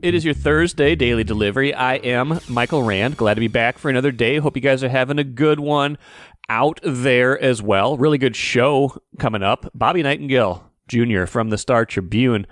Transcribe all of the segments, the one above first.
It is your Thursday daily delivery. I am Michael Rand. Glad to be back for another day. Hope you guys are having a good one out there as well. Really good show coming up. Bobby Nightengale Jr. from the Star Tribune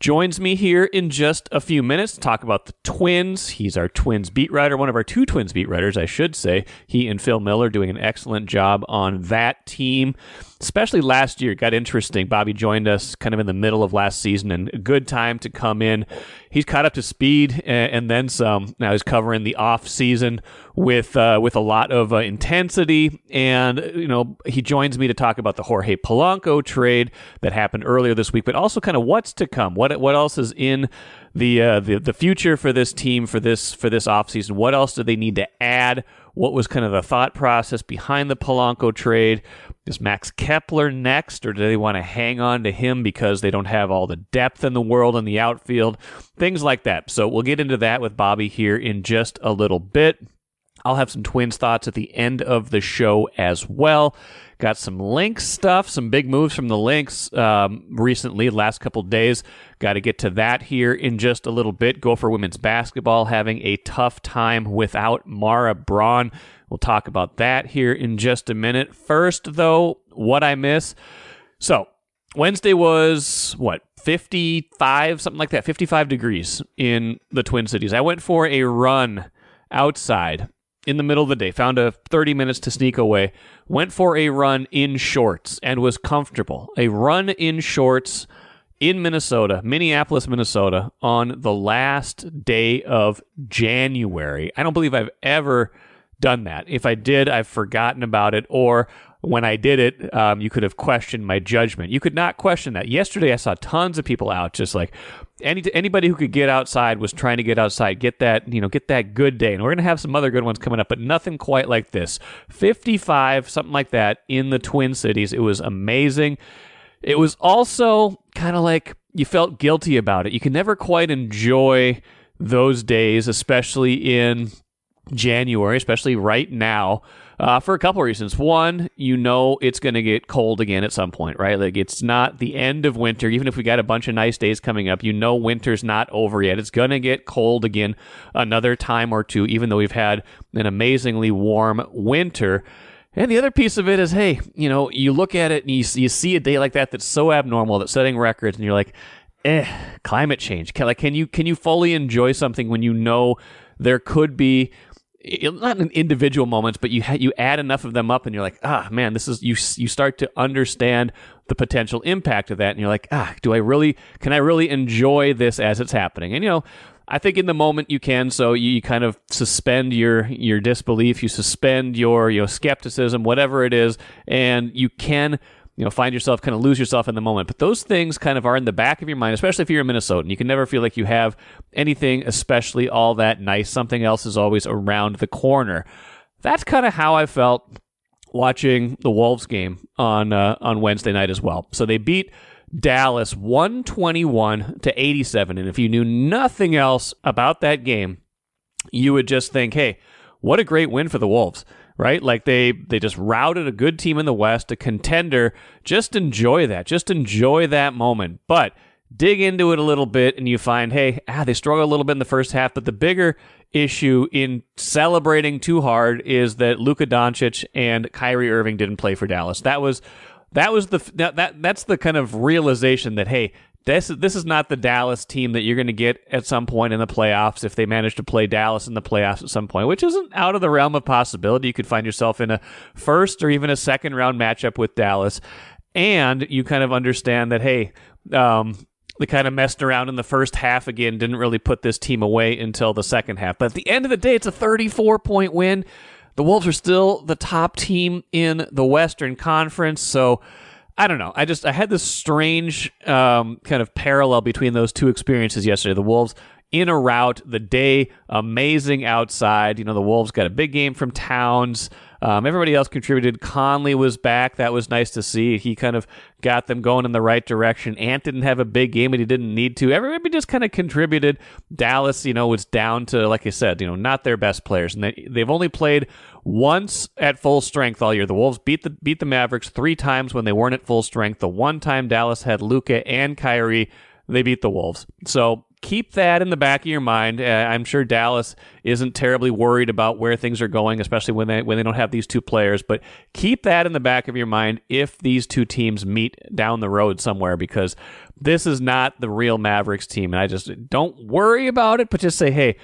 joins me here in just a few minutes to talk about the Twins. He's our Twins beat writer, one of our two Twins beat writers, I should say. He and Phil Miller doing an excellent job on that team, especially last year. It got interesting. Bobby joined us kind of in the middle of last season, and a good time to come in. He's caught up to speed and then some. Now he's covering the offseason with a lot of intensity, and he joins me to talk about the Jorge Polanco trade that happened earlier this week, but also kind of what's to come. What else is in the future for this team for this offseason? What else do they need to add? What was kind of the thought process behind the Polanco trade? Is Max Kepler next, or do they want to hang on to him because they don't have all the depth in the world in the outfield? Things like that. So we'll get into that with Bobby here in just a little bit. I'll have some Twins thoughts at the end of the show as well. Got some Lynx stuff, some big moves from the Lynx recently, last couple days. Got to get to that here in just a little bit. Gopher women's basketball having a tough time without Mara Braun. We'll talk about that here in just a minute. First, though, what I miss. So, Wednesday was, 55, something like that, 55 degrees in the Twin Cities. I went for a run outside in the middle of the day, found 30 minutes to sneak away, went for a run in shorts and was comfortable. A run in shorts in Minnesota, Minneapolis, Minnesota, on the last day of January. I don't believe I've ever done that. If I did, I've forgotten about it, or when I did it, you could have questioned my judgment. You could not question that. Yesterday, I saw tons of people out, just like anybody who could get outside was trying to get outside, get that good day. And we're going to have some other good ones coming up, but nothing quite like this. 55, something like that, in the Twin Cities. It was amazing. It was also kind of like you felt guilty about it. You can never quite enjoy those days, especially in January, especially right now, for a couple of reasons. One, it's going to get cold again at some point, right? Like, it's not the end of winter. Even if we got a bunch of nice days coming up, winter's not over yet. It's going to get cold again another time or two, even though we've had an amazingly warm winter. And the other piece of it is, hey, you look at it and you see a day like that that's so abnormal, that's setting records, and you're like, climate change. Can you fully enjoy something when there could be, not in individual moments, but you add enough of them up and you're like, man, this is, you start to understand the potential impact of that, and you're like, can I really enjoy this as it's happening? And I think in the moment you can, so you kind of suspend your disbelief, you suspend your skepticism, whatever it is, and you can find yourself, kind of lose yourself in the moment. But those things kind of are in the back of your mind, especially if you're a Minnesotan. You can never feel like you have anything especially all that nice. Something else is always around the corner. That's kind of how I felt watching the Wolves game on Wednesday night as well. So they beat Dallas 121-87. And if you knew nothing else about that game, you would just think, hey, what a great win for the Wolves. Right? Like they just routed a good team in the West, a contender. Just enjoy that. Just enjoy that moment. But dig into it a little bit and you find, hey, they struggled a little bit in the first half, but the bigger issue in celebrating too hard is that Luka Doncic and Kyrie Irving didn't play for Dallas. That's the kind of realization that, hey, this is not the Dallas team that you're going to get at some point in the playoffs if they manage to play Dallas in the playoffs at some point, which isn't out of the realm of possibility. You could find yourself in a first or even a second round matchup with Dallas, and you kind of understand that, hey, they kind of messed around in the first half again, didn't really put this team away until the second half. But at the end of the day, it's a 34-point win. The Wolves are still the top team in the Western Conference, so I don't know. I had this strange kind of parallel between those two experiences yesterday. The Wolves in a rout, the day amazing outside. The Wolves got a big game from Towns. Everybody else contributed. Conley was back. That was nice to see. He kind of got them going in the right direction. Ant didn't have a big game, but he didn't need to. Everybody just kind of contributed. Dallas, was down to, like I said, not their best players. And they've only played once at full strength all year. The Wolves beat the Mavericks 3 times when they weren't at full strength. The one time Dallas had Luka and Kyrie, they beat the Wolves. So keep that in the back of your mind. I'm sure Dallas isn't terribly worried about where things are going, especially when they don't have these two players. But keep that in the back of your mind if these two teams meet down the road somewhere, because this is not the real Mavericks team. And I just don't worry about it, but just say, hey,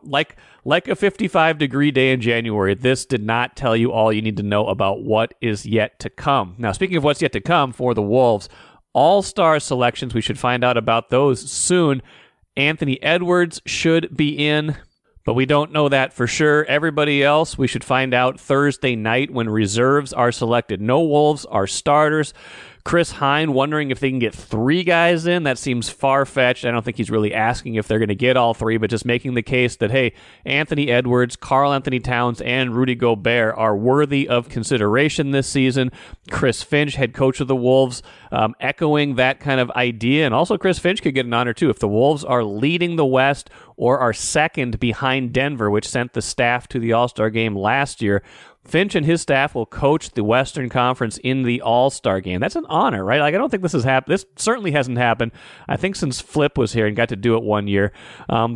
like a 55-degree day in January, this did not tell you all you need to know about what is yet to come. Now, speaking of what's yet to come for the Wolves, all-star selections, we should find out about those soon. Anthony Edwards should be in, but we don't know that for sure. Everybody else, we should find out Thursday night when reserves are selected. No Wolves are starters. Chris Hine wondering if they can get 3 guys in. That seems far-fetched. I don't think he's really asking if they're going to get all 3, but just making the case that, hey, Anthony Edwards, Karl Anthony Towns, and Rudy Gobert are worthy of consideration this season. Chris Finch, head coach of the Wolves, echoing that kind of idea. And also Chris Finch could get an honor, too. If the Wolves are leading the West or are second behind Denver, which sent the staff to the All-Star game last year, Finch and his staff will coach the Western Conference in the All-Star game. That's an honor, right? Like, I don't think this has happened. This certainly hasn't happened, I think, since Flip was here and got to do it one year.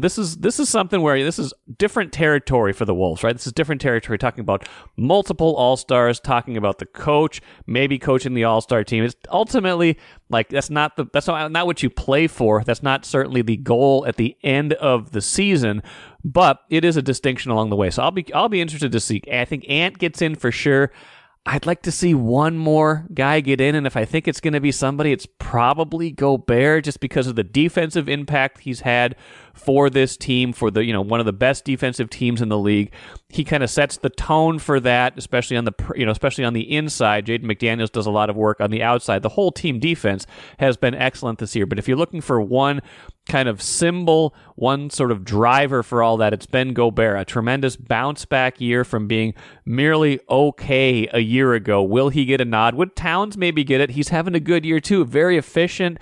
This is something where this is different territory for the Wolves, right? This is different territory, talking about multiple All-Stars, talking about the coach, maybe coaching the All-Star team. It's ultimately, like, that's not what you play for. That's not certainly the goal at the end of the season. But it is a distinction along the way. So I'll be interested to see. I think Ant gets in for sure. I'd like to see one more guy get in, and if I think it's going to be somebody, it's probably Gobert, just because of the defensive impact he's had for this team, for the one of the best defensive teams in the league. He kind of sets the tone for that, especially on the inside. Jaden McDaniels does a lot of work on the outside. The whole team defense has been excellent this year. But if you're looking for one kind of symbol, one sort of driver for all that, it's been Gobert. A tremendous bounce back year from being merely okay a year ago. Will he get a nod? Would Towns maybe get it? He's having a good year too. Very efficient.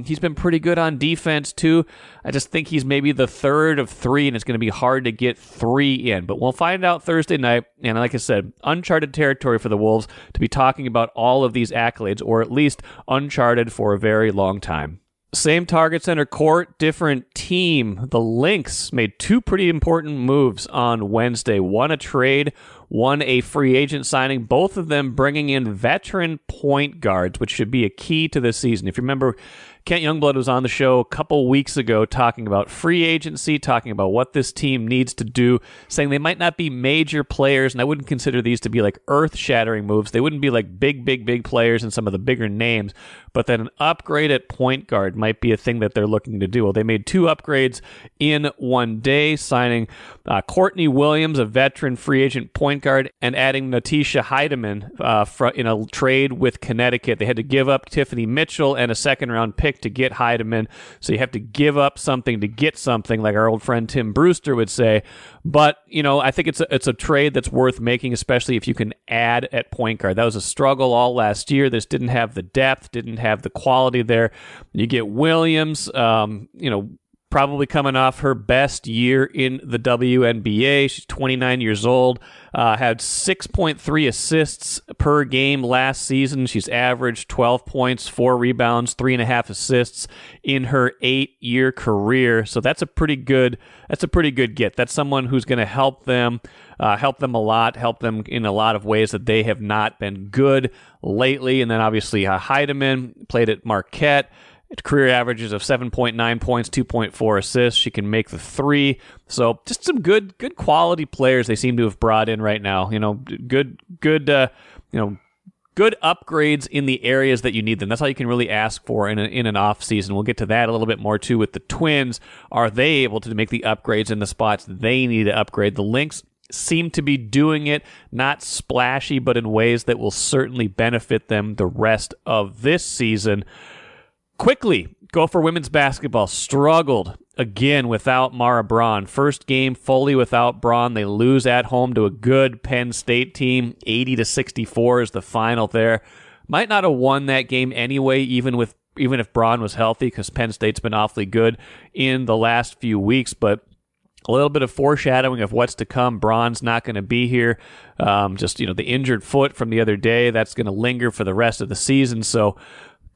He's been pretty good on defense too. I just think he's maybe the third of 3, and it's going to be hard to get 3 in. But we'll find out Thursday night. And like I said, uncharted territory for the Wolves to be talking about all of these accolades, or at least uncharted for a very long time. Same target center court, different team. The Lynx made 2 pretty important moves on Wednesday. One a trade, one a free agent signing, both of them bringing in veteran point guards, which should be a key to this season. If you remember, Kent Youngblood was on the show a couple weeks ago talking about free agency, talking about what this team needs to do, saying they might not be major players, and I wouldn't consider these to be like earth-shattering moves. They wouldn't be like big players in some of the bigger names, but that an upgrade at point guard might be a thing that they're looking to do. Well, they made 2 upgrades in one day, signing Courtney Williams, a veteran free agent point guard, and adding Natisha Heidemann in a trade with Connecticut. They had to give up Tiffany Mitchell and a second-round pick to get Heidemann, so you have to give up something to get something, like our old friend Tim Brewster would say. But, I think it's a trade that's worth making, especially if you can add at point guard. That was a struggle all last year. This didn't have the depth, didn't have the quality there. You get Williams, probably coming off her best year in the WNBA. She's 29 years old, had 6.3 assists per game last season. She's averaged 12 points, 4 rebounds, 3.5 assists in her 8-year career. So that's a pretty good get. That's someone who's going to help them a lot, help them in a lot of ways that they have not been good lately. And then obviously Heidemann played at Marquette. Career averages of 7.9 points, 2.4 assists. She can make the 3. So just some good quality players they seem to have brought in right now. Good upgrades in the areas that you need them. That's all you can really ask for in an off season. We'll get to that a little bit more too with the Twins. Are they able to make the upgrades in the spots they need to upgrade? The Lynx seem to be doing it, not splashy, but in ways that will certainly benefit them the rest of this season. Quickly, Gopher women's basketball struggled again without Mara Braun. First game fully without Braun. They lose at home to a good Penn State team. 80-64 is the final there. Might not have won that game anyway, even if Braun was healthy, because Penn State's been awfully good in the last few weeks. But a little bit of foreshadowing of what's to come. Braun's not going to be here. The injured foot from the other day, that's going to linger for the rest of the season. So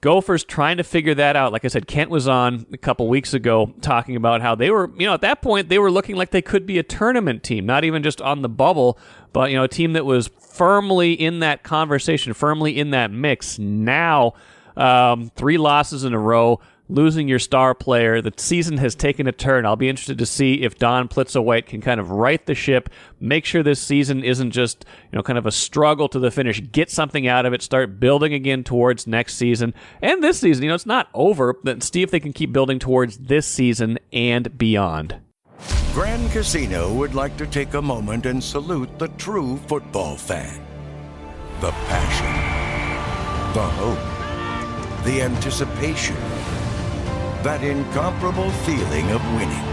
Gophers trying to figure that out. Like I said, Kent was on a couple weeks ago talking about how they were, at that point, they were looking like they could be a tournament team, not even just on the bubble, but, a team that was firmly in that conversation, firmly in that mix. Now, 3 losses in a row, losing your star player. The season has taken a turn. I'll be interested to see if Don Plitza-White can kind of right the ship, make sure this season isn't just, kind of a struggle to the finish, get something out of it, start building again towards next season. And this season, it's not over, but see if they can keep building towards this season and beyond. Grand Casino would like to take a moment and salute the true football fan. The passion, the hope, the anticipation, that incomparable feeling of winning.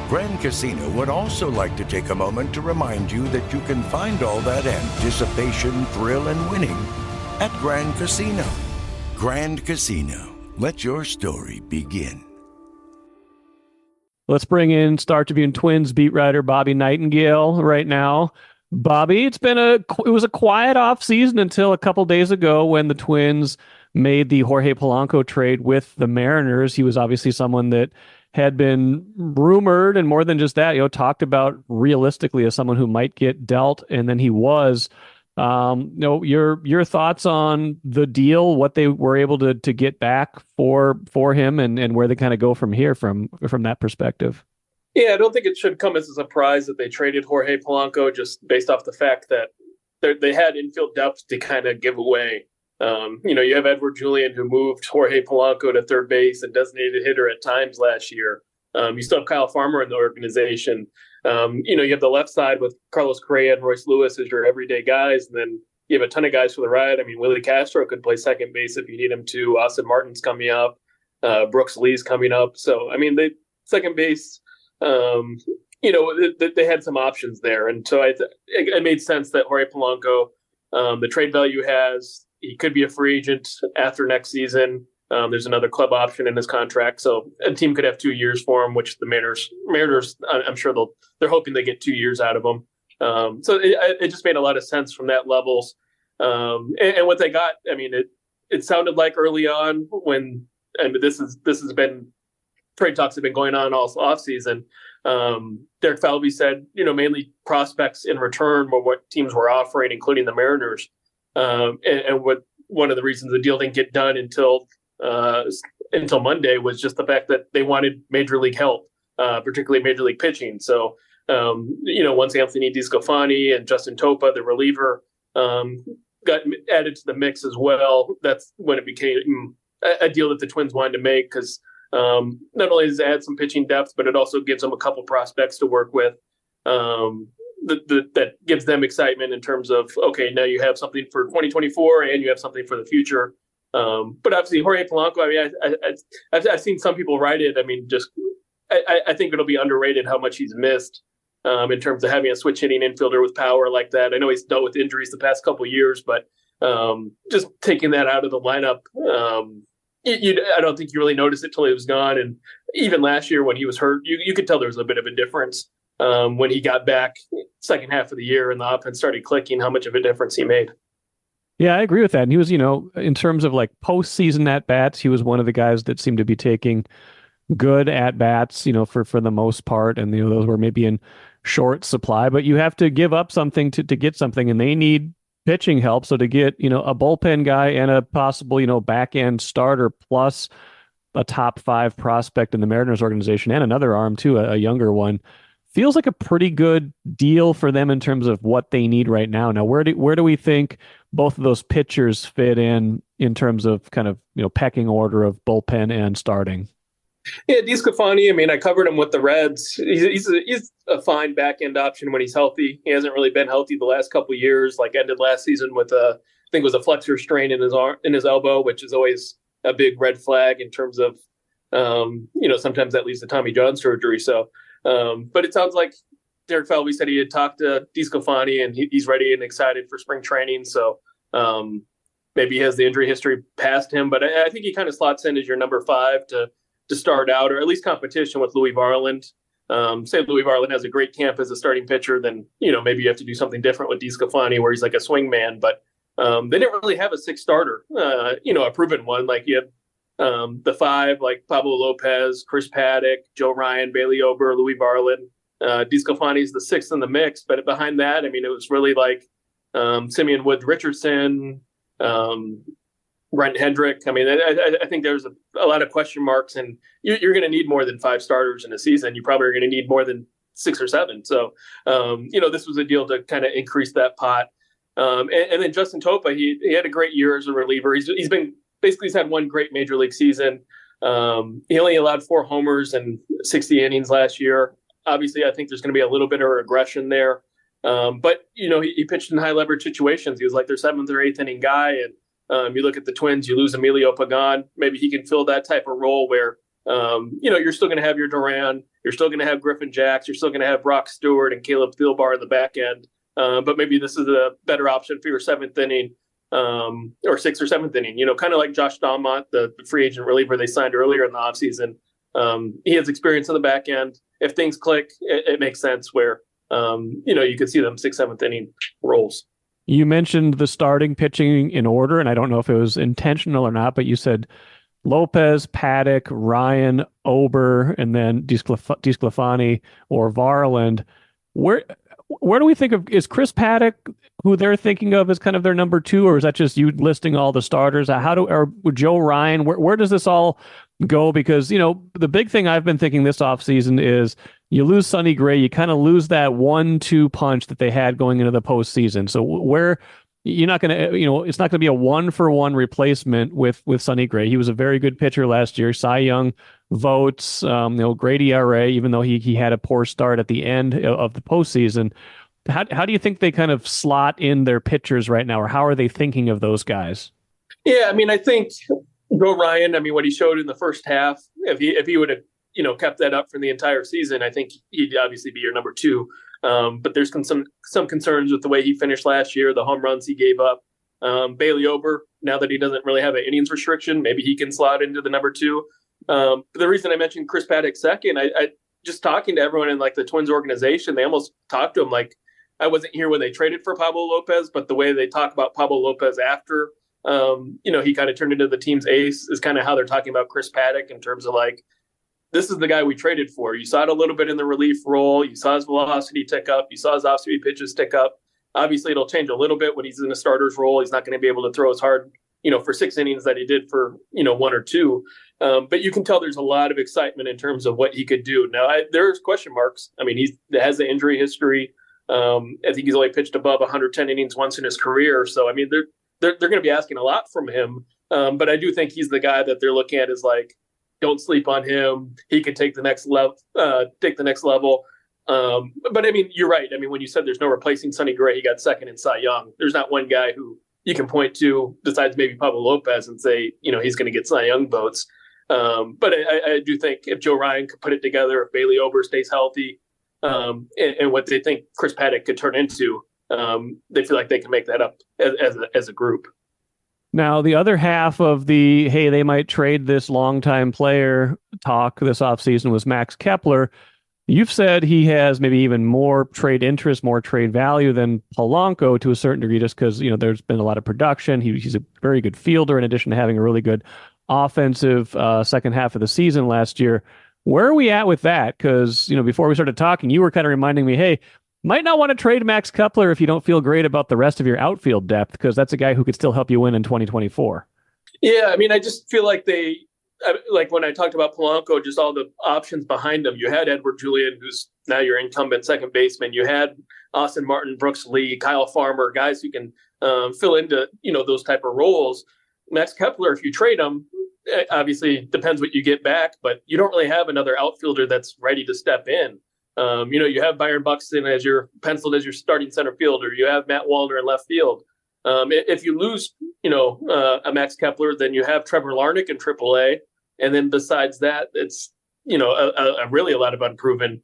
Grand Casino would also like to take a moment to remind you that you can find all that anticipation, thrill, and winning at Grand Casino. Grand Casino, let your story begin. Let's bring in Star Tribune Twins beat writer Bobby Nightengale right now. Bobby, it was a quiet offseason until a couple days ago when the Twins made the Jorge Polanco trade with the Mariners. He was obviously someone that had been rumored, and more than just that, talked about realistically as someone who might get dealt, and then he was. Your thoughts on the deal, what they were able to get back for him, and where they kind of go from here from that perspective. Yeah, I don't think it should come as a surprise that they traded Jorge Polanco just based off the fact that they had infield depth to kind of give away. You have Edward Julian, who moved Jorge Polanco to third base and designated hitter at times last year. You still have Kyle Farmer in the organization. You have the left side with Carlos Correa and Royce Lewis as your everyday guys. And then you have a ton of guys for the right. I mean, Willie Castro could play second base if you need him to. Austin Martin's coming up. Brooks Lee's coming up. So, I mean, second base, they had some options there. And so it made sense that Jorge Polanco, the trade value he could be a free agent after next season. There's another club option in his contract. So a team could have 2 years for him, which the Mariners, I'm sure they're hoping they get 2 years out of him. So it just made a lot of sense from that levels. And what they got, I mean, it sounded like early on this has been, trade talks have been going on all off season. Derek Falvey said, mainly prospects in return were what teams were offering, including the Mariners. And what one of the reasons the deal didn't get done until Monday was just the fact that they wanted major league help, particularly major league pitching. So, once Anthony DeSclafani and Justin Topa, the reliever, got added to the mix as well, that's when it became a deal that the Twins wanted to make, because not only does it add some pitching depth, but it also gives them a couple prospects to work with. That gives them excitement in terms of, okay, now you have something for 2024 and you have something for the future. But obviously Jorge Polanco, I mean, I've seen some people write it. I mean, I think it'll be underrated how much he's missed in terms of having a switch hitting infielder with power like that. I know he's dealt with injuries the past couple of years, but just taking that out of the lineup, I don't think you really noticed it till he was gone. And even last year when he was hurt, you could tell there was a bit of a difference. When he got back second half of the year and the offense started clicking, how much of a difference he made. Yeah, I agree with that. And he was, in terms of like postseason at-bats, he was one of the guys that seemed to be taking good at-bats, for the most part. And, those were maybe in short supply, but you have to give up something to get something, and they need pitching help. So to get, a bullpen guy and a possible, back-end starter plus a top 5 prospect in the Mariners organization and another arm too, a younger one, feels like a pretty good deal for them in terms of what they need right now. Now, where do we think both of those pitchers fit in terms of kind of, pecking order of bullpen and starting? Yeah, DeSclafani, I mean, I covered him with the Reds. He's a fine back-end option when he's healthy. He hasn't really been healthy the last couple of years, like ended last season with I think it was a flexor strain in his elbow, which is always a big red flag in terms of, sometimes that leads to Tommy John surgery. So, but it sounds like Derek Falvey said he had talked to DeSclafani and he's ready and excited for spring training. So maybe he has the injury history past him, but I think he kind of slots in as your number 5 to start out, or at least competition with Louis Varland. Say Louis Varland has a great camp as a starting pitcher, then maybe you have to do something different with DeSclafani where he's like a swing man. But they didn't really have a sixth starter, a proven one. Like you have the five, like Pablo Lopez, Chris Paddock, Joe Ryan, Bailey Ober, Louis Varland. DeSclafani's the sixth in the mix, but behind that, I mean, it was really like Simeon Woods Richardson, Brent Hendrick. I mean, I think there's a lot of question marks, and you're going to need more than five starters in a season. You probably are going to need more than 6 or 7. So, this was a deal to kind of increase that pot. And then Justin Topa, he had a great year as a reliever. He's had one great major league season. He only allowed 4 homers and 60 innings last year. Obviously, I think there's going to be a little bit of regression there. But he pitched in high leverage situations. He was like their 7th or 8th inning guy. And you look at the Twins, you lose Emilio Pagan. Maybe he can fill that type of role where, you're still going to have your Duran. You're still going to have Griffin Jacks. You're still going to have Brock Stewart and Caleb Thielbar in the back end. But maybe this is a better option for your 7th inning or 6th or 7th inning. Kind of like Josh Dalmont, the free agent reliever they signed earlier in the offseason. He has experience in the back end. If things click, it makes sense where, you could see them 6th, 7th inning roles. You mentioned the starting pitching in order, and I don't know if it was intentional or not, but you said Lopez, Paddock, Ryan, Ober, and then DeSclafani or Varland. Where do we think of, is Chris Paddock who they're thinking of as kind of their number 2, or is that just you listing all the starters? Or Joe Ryan, where does this all go? Because, the big thing I've been thinking this offseason is you lose Sonny Gray, you kind of lose that 1-2 punch that they had going into the postseason. So where you're not going to, it's not going to be a 1-for-1 replacement with Sonny Gray. He was a very good pitcher last year. Cy Young votes, great ERA, even though he had a poor start at the end of the postseason. How do you think they kind of slot in their pitchers right now, or how are they thinking of those guys? Yeah, I mean, I think Joe Ryan, what he showed in the first half, if he would have, kept that up for the entire season, I think he'd obviously be your number 2. But there's some concerns with the way he finished last year, the home runs he gave up. Bailey Ober, now that he doesn't really have an innings restriction, maybe he can slot into the number 2. But the reason I mentioned Chris Paddock second, I just talking to everyone in like the Twins organization, they almost talked to him like, I wasn't here when they traded for Pablo Lopez, but the way they talk about Pablo Lopez after, he kind of turned into the team's ace is kind of how they're talking about Chris Paddock in terms of like, this is the guy we traded for. You saw it a little bit in the relief role. You saw his velocity tick up. You saw his off-speed pitches tick up. Obviously, it'll change a little bit when he's in a starter's role. He's not going to be able to throw as hard, for 6 innings that he did for, 1 or 2. But you can tell there's a lot of excitement in terms of what he could do. Now, there's question marks. He has the injury history. I think he's only pitched above 110 innings once in his career. So, they're going to be asking a lot from him. But I do think he's the guy that they're looking at as like, don't sleep on him. He could take the next level. But you're right. When you said there's no replacing Sonny Gray, he got second in Cy Young. There's not one guy who you can point to besides maybe Pablo Lopez and say, he's going to get Cy Young votes. But I do think if Joe Ryan could put it together, if Bailey Ober stays healthy, and what they think Chris Paddock could turn into, they feel like they can make that up as a group. Now, the other half of the, hey, they might trade this longtime player talk this offseason was Max Kepler. You've said he has maybe even more trade interest, more trade value than Polanco to a certain degree, just because, there's been a lot of production. He's a very good fielder in addition to having a really good offensive second half of the season last year. Where are we at with that? Because, before we started talking, you were kind of reminding me, hey, might not want to trade Max Kepler if you don't feel great about the rest of your outfield depth, because that's a guy who could still help you win in 2024. Yeah, I just feel like like when I talked about Polanco, just all the options behind him. You had Edward Julian, who's now your incumbent second baseman. You had Austin Martin, Brooks Lee, Kyle Farmer, guys who can fill into, those type of roles. Max Kepler, if you trade him, obviously depends what you get back, but you don't really have another outfielder that's ready to step in. You have Byron Buxton as your penciled as your starting center fielder. You have Matt Wallner in left field. If you lose, a Max Kepler, then you have Trevor Larnach in AAA. And then besides that, it's, a really a lot of unproven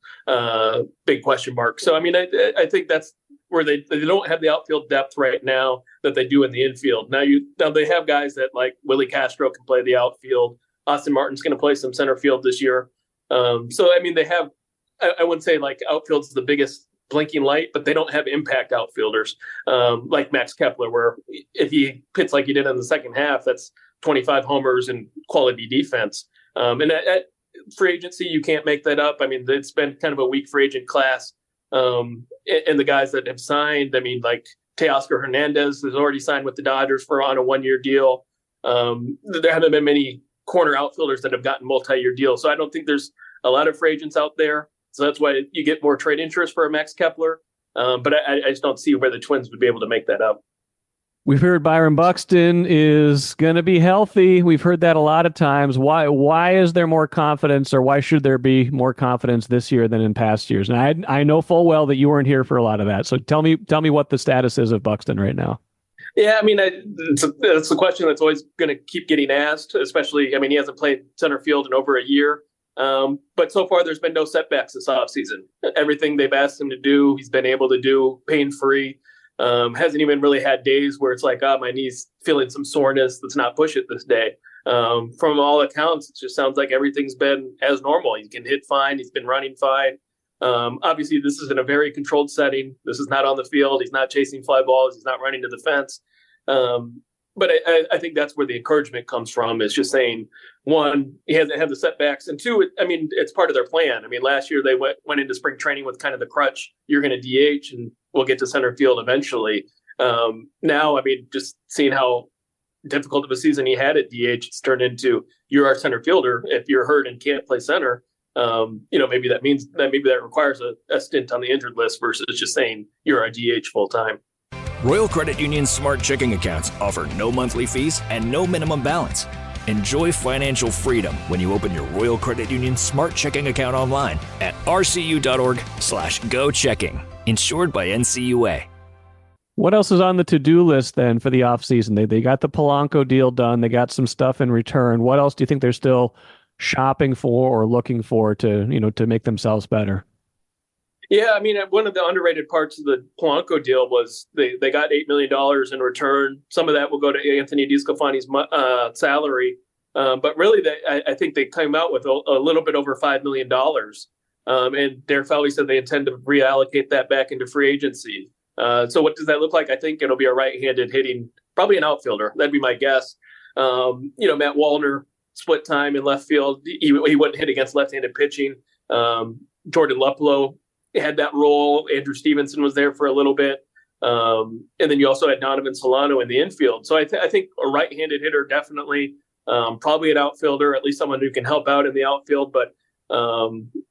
big question marks. So, I think that's where they don't have the outfield depth right now that they do in the infield. Now they have guys that like Willie Castro can play the outfield. Austin Martin's going to play some center field this year. So, they have, I wouldn't say like outfield's the biggest blinking light, but they don't have impact outfielders like Max Kepler, where if he hits like he did in the second half, that's 25 homers and quality defense. And at free agency, you can't make that up. I mean, it's been kind of a weak free agent class. And the guys that have signed, I mean, like Teoscar Hernandez has already signed with the Dodgers on a 1-year deal. There haven't been many corner outfielders that have gotten multi-year deals. So I don't think there's a lot of free agents out there. So that's why you get more trade interest for a Max Kepler. But I just don't see where the Twins would be able to make that up. We've heard Byron Buxton is going to be healthy. We've heard that a lot of times. Why is there more confidence, or why should there be more confidence this year than in past years? And I know full well that you weren't here for a lot of that. So tell me what the status is of Buxton right now. Yeah, I mean, it's a question that's always going to keep getting asked, especially, I mean, he hasn't played center field in over a year. But so far, there's been no setbacks this offseason. Everything they've asked him to do, he's been able to do pain-free. Hasn't even really had days where it's like, my knee's feeling some soreness. Let's not push it this day. From all accounts, it just sounds like everything's been as normal. He can hit fine. He's been running fine. Obviously, this is in a very controlled setting. This is not on the field. He's not chasing fly balls. He's not running to the fence. But I think that's where the encouragement comes from, is just saying, one, he hasn't had the setbacks, and two, I mean, it's part of their plan. I mean, last year they went into spring training with kind of the crutch, you're going to DH and we'll get to center field eventually. Now, I mean, just seeing how difficult of a season he had at DH, it's turned into, you're our center fielder. If you're hurt and can't play center, maybe that requires a stint on the injured list versus just saying you're our DH full time. Royal Credit Union's smart checking accounts offer no monthly fees and no minimum balance. Enjoy financial freedom when you open your Royal Credit Union smart checking account online at rcu.org/go-checking. Insured by NCUA. What else is on the to-do list then for the offseason? They got the Polanco deal done. They got some stuff in return. What else do you think they're still shopping for or looking for to make themselves better? Yeah, I mean, one of the underrated parts of the Polanco deal was they got $8 million in return. Some of that will go to Anthony DeSclafani's salary. But really, I think they came out with a little bit over $5 million. And Derek Falvey said they intend to reallocate that back into free agency. So what does that look like? I think it'll be a right-handed hitting, probably an outfielder. That'd be my guess. Matt Wallner split time in left field. He wouldn't hit against left-handed pitching. Jordan Luplow had that role. Andrew Stevenson was there for a little bit. And then you also had Donovan Solano in the infield. So I think a right-handed hitter, definitely, probably an outfielder, at least someone who can help out in the outfield. But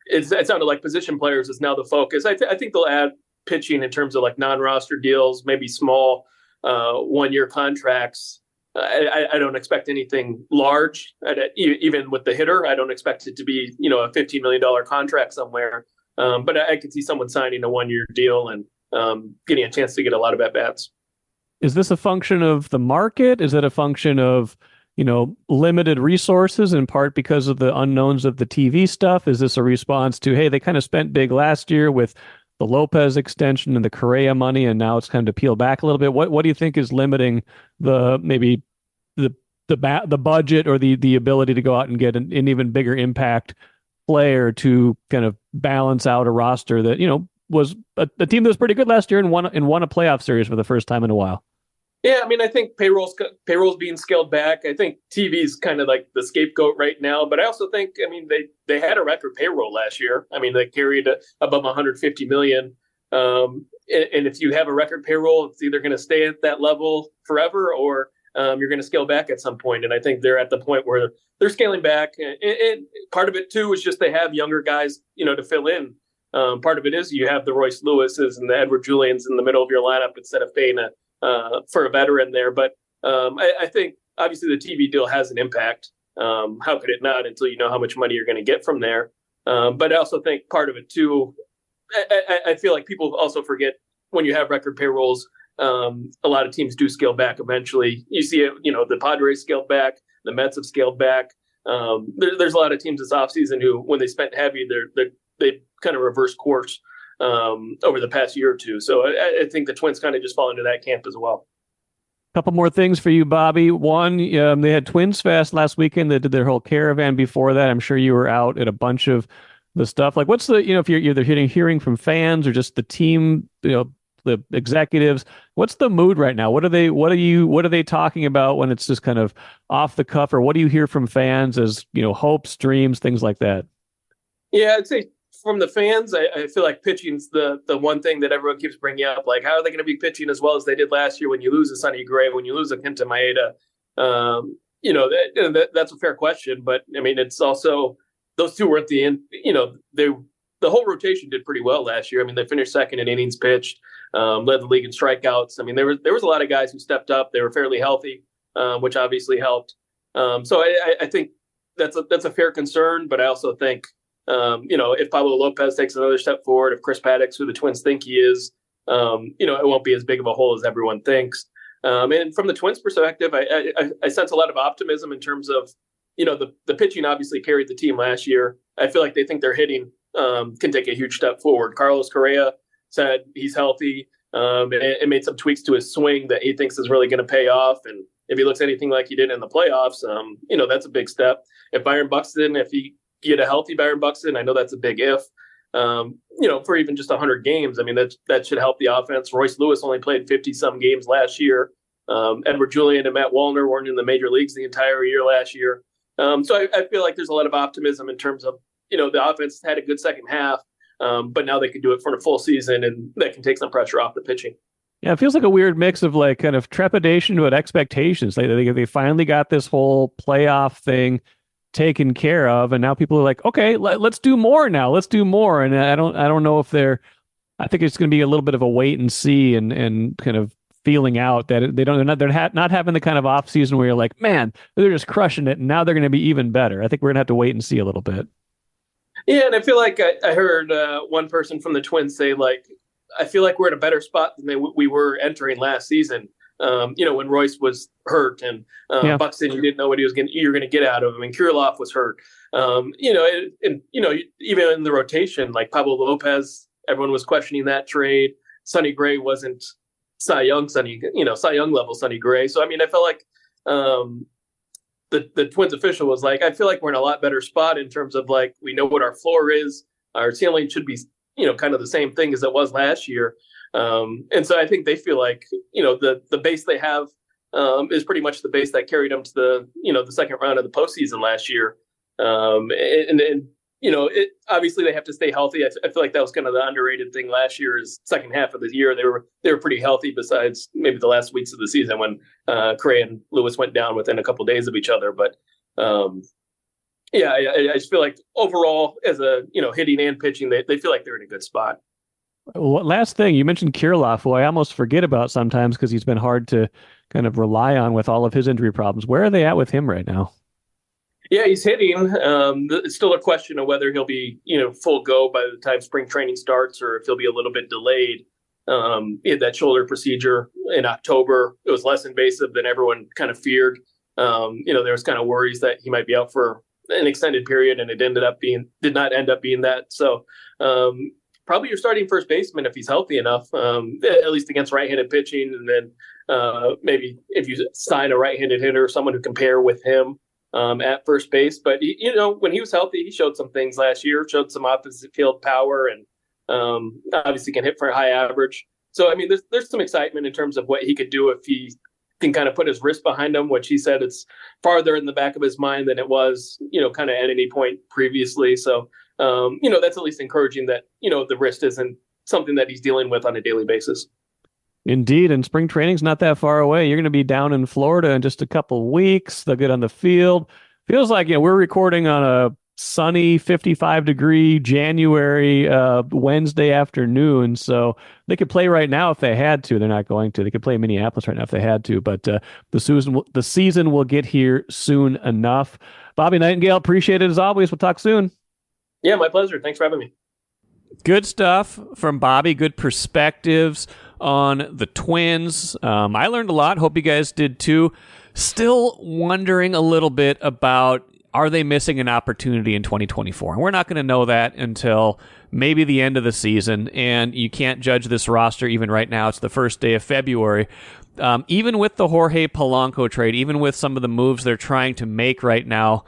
it sounded like position players is now the focus. I think they'll add pitching in terms of like non-roster deals, maybe small 1-year contracts. I don't expect anything large. Even with the hitter, I don't expect it to be, a $15 million contract somewhere. But I could see someone signing a 1-year deal and getting a chance to get a lot of at-bats. Is this a function of the market? Is it a function of, limited resources, in part because of the unknowns of the TV stuff? Is this a response to, hey, they kind of spent big last year with the Lopez extension and the Correa money, and now it's kind of to peel back a little bit? What do you think is limiting the budget or the ability to go out and get an even bigger impact player to kind of balance out a roster that, was a team that was pretty good last year and won a playoff series for the first time in a while? Yeah, I mean, I think payroll's being scaled back. I think TV's kind of like the scapegoat right now, but I also think, I mean, they had a record payroll last year. I mean, they carried above 150 million. And if you have a record payroll, it's either going to stay at that level forever or you're going to scale back at some point. And I think they're at the point where they're scaling back. And part of it, too, is just they have younger guys, to fill in. Part of it is you have the Royce Lewis's and the Edward Julians in the middle of your lineup instead of paying for a veteran there. But I think, obviously, the TV deal has an impact. How could it not until you know how much money you're going to get from there? But I also think part of it, too, I feel like people also forget when you have record payrolls, a lot of teams do scale back eventually. You see it, the Padres scaled back, the Mets have scaled back. There's a lot of teams this offseason who, when they spent heavy, they kind of reverse course over the past year or two. So I think the Twins kind of just fall into that camp as well. Couple more things for you, Bobby. One, they had Twins Fest last weekend. They did their whole caravan before that. I'm sure you were out at a bunch of the stuff? Like, what's the, if you're either hearing from fans or just the team, the executives, what's the mood right now? What are they talking about when it's just kind of off the cuff, or what do you hear from fans as, hopes, dreams, things like that? Yeah, I'd say from the fans, I feel like pitching's the one thing that everyone keeps bringing up. Like, how are they going to be pitching as well as they did last year when you lose a Sonny Gray, when you lose a Kenta Maeda? That's a fair question, but I mean, it's also those two weren't the end. The whole rotation did pretty well last year. I mean, they finished second in innings pitched, led the league in strikeouts. I mean, there was a lot of guys who stepped up. They were fairly healthy, which obviously helped. So I think that's a fair concern, but I also think, if Pablo Lopez takes another step forward, if Chris Paddock's who the Twins think he is, it won't be as big of a hole as everyone thinks. And from the Twins' perspective, I sense a lot of optimism in terms of, the pitching obviously carried the team last year. I feel like they think their hitting can take a huge step forward. Carlos Correa said he's healthy and made some tweaks to his swing that he thinks is really going to pay off. And if he looks anything like he did in the playoffs, that's a big step. If Byron Buxton, if he get a healthy Byron Buxton, I know that's a big if. For even just 100 games, I mean, that should help the offense. Royce Lewis only played 50-some games last year. Edward Julian and Matt Wallner weren't in the major leagues the entire year last year. So I feel like there's a lot of optimism in terms of, the offense had a good second half, but now they can do it for a full season, and that can take some pressure off the pitching. Yeah, it feels like a weird mix of like kind of trepidation but expectations. They finally got this whole playoff thing taken care of, and now people are like, okay, let's do more now. Let's do more. And I don't know if I think it's going to be a little bit of a wait and see and kind of feeling out that they're not having the kind of off season where you're like, man, they're just crushing it, and now they're going to be even better. I think we're going to have to wait and see a little bit. Yeah, and I feel like I heard one person from the Twins say, like, I feel like we're in a better spot than we were entering last season. When Royce was hurt and Buxton, you didn't know what you were going to get out of him, and Kirilloff was hurt. Even in the rotation, like Pablo Lopez, everyone was questioning that trade. Sonny Gray wasn't Cy Young level Sonny Gray. So I mean, I felt like the Twins official was like, I feel like we're in a lot better spot in terms of like, we know what our floor is. Our ceiling should be, kind of the same thing as it was last year. And so I think they feel like, the base they have is pretty much the base that carried them to the second round of the postseason last year. Obviously they have to stay healthy. I feel like that was kind of the underrated thing last year is second half of the year. They were pretty healthy besides maybe the last weeks of the season when Correa and Lewis went down within a couple of days of each other. But I just feel like overall as a, hitting and pitching, they feel like they're in a good spot. Well, last thing, you mentioned Kirilloff, who I almost forget about sometimes because he's been hard to kind of rely on with all of his injury problems. Where are they at with him right now? Yeah, he's hitting. It's still a question of whether he'll be, full go by the time spring training starts or if he'll be a little bit delayed. He had that shoulder procedure in October. It was less invasive than everyone kind of feared. There was kind of worries that he might be out for an extended period, and it did not end up being that. So probably your starting first baseman if he's healthy enough, at least against right-handed pitching. And then maybe if you sign a right-handed hitter, someone who can pair with him at first base. But, when he was healthy, he showed some things last year, showed some opposite field power, and obviously can hit for a high average. So, I mean, there's some excitement in terms of what he could do if he can kind of put his wrist behind him, which he said it's farther in the back of his mind than it was, kind of at any point previously. So, that's at least encouraging that, the wrist isn't something that he's dealing with on a daily basis. Indeed, and spring training's not that far away. You're going to be down in Florida in just a couple weeks. They'll get on the field. Feels like we're recording on a sunny 55-degree January Wednesday afternoon, so they could play right now if they had to. They're not going to. They could play in Minneapolis right now if they had to, but the season will get here soon enough. Bobby Nightengale, appreciate it as always. We'll talk soon. Yeah, my pleasure. Thanks for having me. Good stuff from Bobby. Good perspectives on the Twins. I learned a lot. Hope you guys did too. Still wondering a little bit about, are they missing an opportunity in 2024? And we're not going to know that until maybe the end of the season. And you can't judge this roster even right now. It's the first day of February. Even with the Jorge Polanco trade, even with some of the moves they're trying to make right now,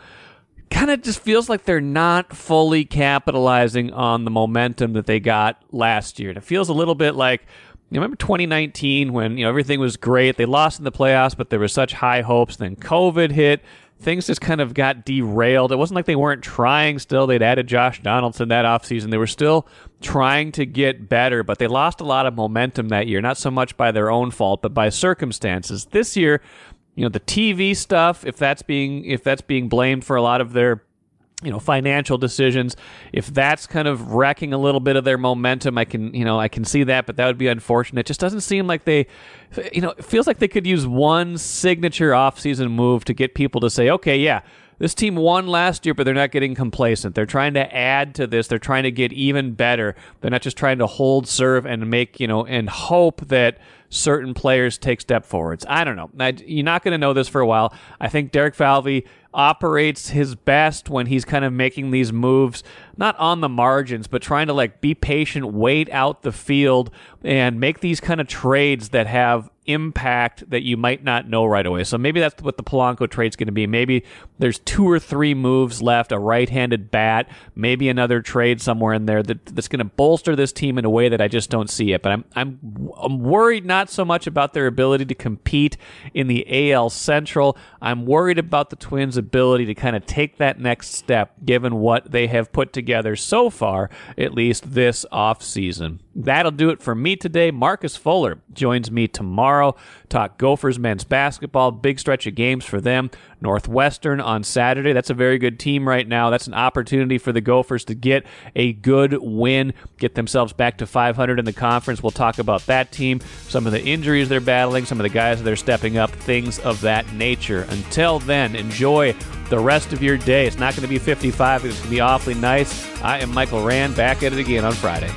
kind of just feels like they're not fully capitalizing on the momentum that they got last year. And it feels a little bit like, you remember 2019 when everything was great. They lost in the playoffs, but there were such high hopes. Then COVID hit. Things just kind of got derailed. It wasn't like they weren't trying still. They'd added Josh Donaldson that offseason. They were still trying to get better, but they lost a lot of momentum that year, not so much by their own fault, but by circumstances. This year, the TV stuff, if that's being blamed for a lot of their financial decisions, if that's kind of wrecking a little bit of their momentum, I can see that, but that would be unfortunate. It just doesn't seem like they, it feels like they could use one signature offseason move to get people to say, okay, yeah, this team won last year, but they're not getting complacent. They're trying to add to this. They're trying to get even better. They're not just trying to hold serve and make, and hope that certain players take step forwards. I don't know. You're not going to know this for a while. I think Derek Falvey operates his best when he's kind of making these moves, not on the margins, but trying to be patient, wait out the field, and make these kind of trades that have impact that you might not know right away. So maybe that's what the Polanco trade's going to be. Maybe there's 2 or 3 moves left, a right-handed bat, maybe another trade somewhere in there that's going to bolster this team in a way that I just don't see it. But I'm worried not so much about their ability to compete in the AL Central. I'm worried about the Twins' ability to kind of take that next step, given what they have put together so far, at least this offseason. That'll do it for me today. Marcus Fuller joins me tomorrow. Talk Gophers men's basketball. Big stretch of games for them. Northwestern on Saturday. That's a very good team right now. That's an opportunity for the Gophers to get a good win, get themselves back to 500 in the conference. We'll talk about that team, some of the injuries they're battling, some of the guys that they're stepping up, things of that nature. Until then, enjoy the rest of your day. It's not going to be 55. It's going to be awfully nice. I am Michael Rand, back at it again on Friday.